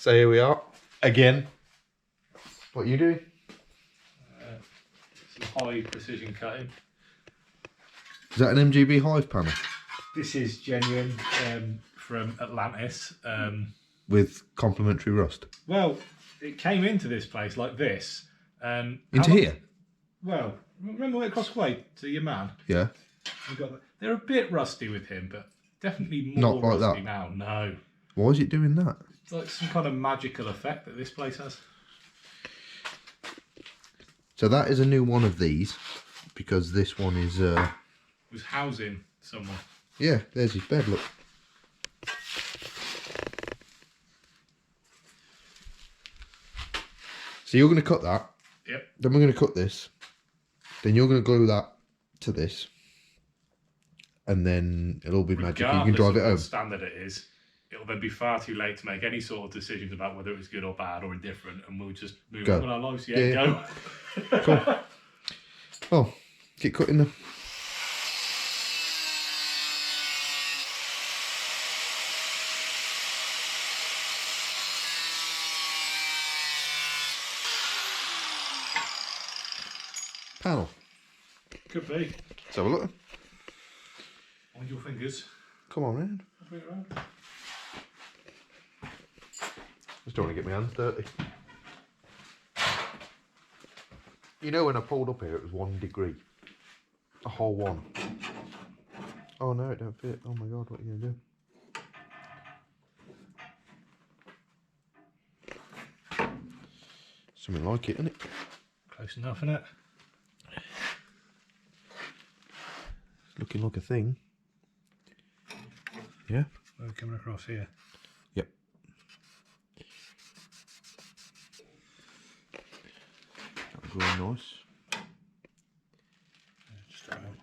So here we are again. What are you doing? Some high precision cutting. Is that an MGB Hive panel? This is genuine from Atlantis. With complimentary rust? Well, it came into this place like this. Into here? Well, remember when it crossed way to your man? Yeah. They're a bit rusty with him, but definitely more Not like rusty that. now. No. Why is it doing that? It's like some kind of magical effect that this place has. So that is a new one of these, because this one is... It was housing someone. Yeah, there's his bed, look. So you're going to cut that. Yep. Then we're going to cut this. Then you're going to glue that to this. And then it'll all be magic. You can drive it home. Standard it is. It'll then be far too late to make any sort of decisions about whether it's good or bad or indifferent, and we'll just move on with our lives. Yeah. Go. Cool. Oh, keep cutting them. Panel. Could be. Let's have a look. Mind your fingers. Come on, man. Bring it around. Just don't want to get my hands dirty. You know, when I pulled up here, it was 1 degree. A whole one. Oh no, it don't fit. Oh my god, what are you going to do? Something like it, isn't it? Close enough, isn't it? It's looking like a thing. Yeah? We're coming across here. Yep. That'll go nice. Just around.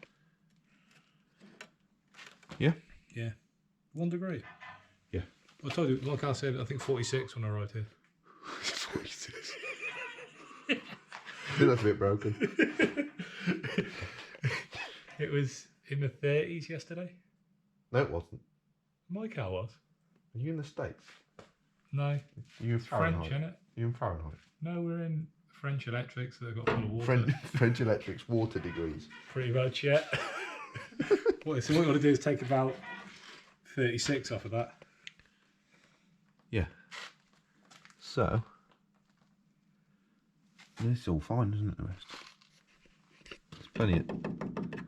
Yeah? Yeah. 1 degree. Yeah. I told you, like I said, I think 46 when I arrived here. 46. I think that's a bit broken. It was in the 30s yesterday. No, it wasn't. My car was. Are you in the States? No. Are you in It's French, Fahrenheit? isn't it? Are you in Fahrenheit? No, we're in French electrics that have got full of water. French Electric's water degrees. Pretty much, yeah. So what you want to do is take about 36 off of that. Yeah. So, it's all fine, isn't it, the rest? There's plenty of...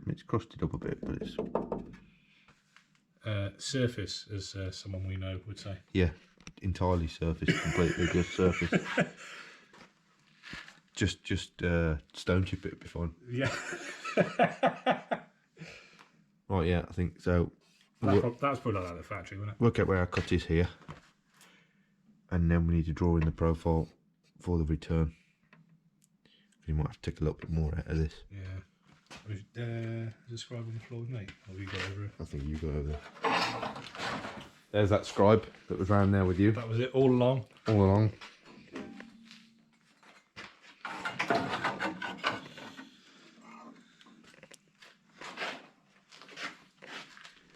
It's crusted up a bit, but it's... Surface, as someone we know would say. Yeah, entirely surface, completely just surface. Just stone chip it, it'd be fine. Yeah. Right, yeah, I think so. That's probably like that at the factory, wasn't it? Work out where our cut is here. And then we need to draw in the profile for the return. You might have to take a little bit more out of this. Yeah. Is the scribe on the floor with me? Or have you got over it? I think you go over there. There's that scribe that was round there with you. That was it all along. All along.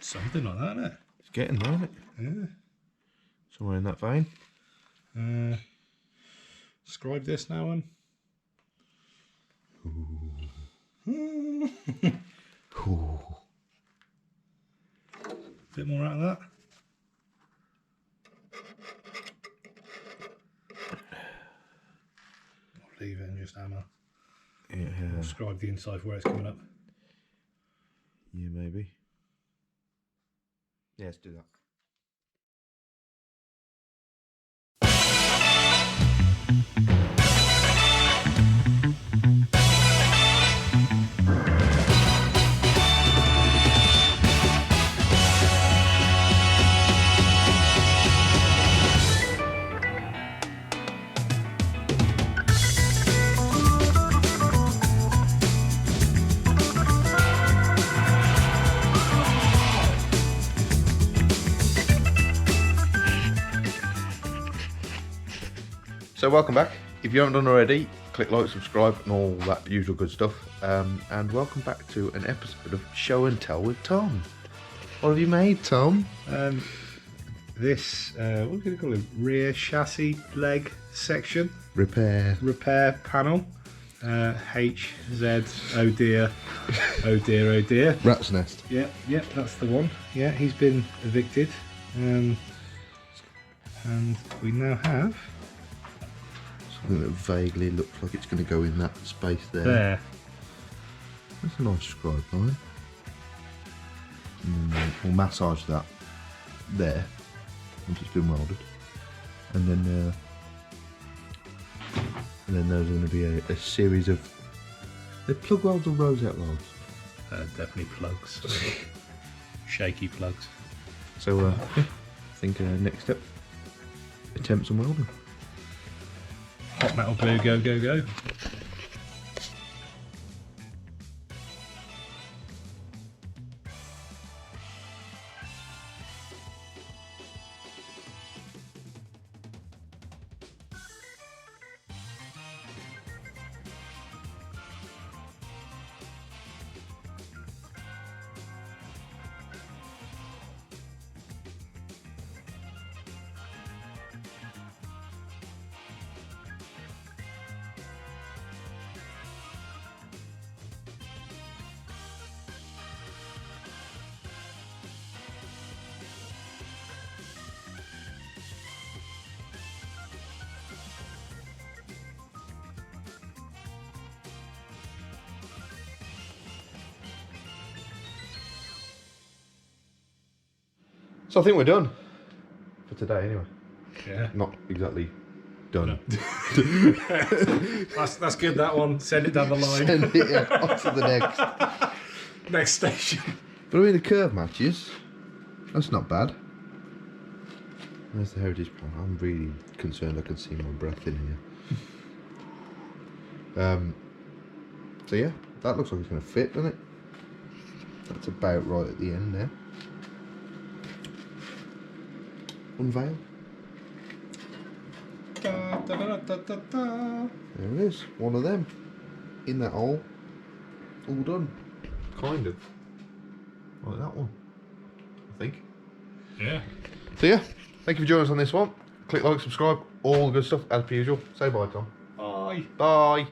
Something like that, isn't it? It's getting there, isn't it? Yeah. Somewhere in that vein. Scribe this now and. Ooh. Bit more out of that. I'll leave it and just hammer. Yeah. I'll scribe the inside where it's coming up. Yeah, maybe. Yeah, let's do that. So welcome back. If you haven't done already, click like, subscribe and all that usual good stuff. And welcome back to an episode of Show and Tell with Tom. What have you made, Tom? this, what are we going to call it? Rear chassis leg section. Repair Panel. HZ, oh dear, oh dear, oh dear. Rat's nest. Yep, that's the one. Yeah, he's been evicted. And we now have something that vaguely looks like it's going to go in that space there. There. That's a nice scribe line. We'll massage that there once it's been welded, and then there's going to be a series of plug welds or rosette welds. Definitely plugs. Shaky plugs. So yeah, I think next step, attempt some welding. Hot metal glue, go, go, go. So I think we're done for today anyway. Yeah. Not exactly done. No. that's good, that one. Send it down the line. Send it on to the next station. But I mean, the curve matches. That's not bad. There's the heritage plan. I'm really concerned I can see my breath in here. So yeah, that looks like it's going to fit, doesn't it? That's about right at the end there. Unveil. Da, da, da, da, da, da. There it is. One of them. In that hole. All done. Kind of. Like that one. I think. Yeah. So yeah, thank you for joining us on this one. Click like, subscribe, all the good stuff as per usual. Say bye, Tom. Bye. Bye.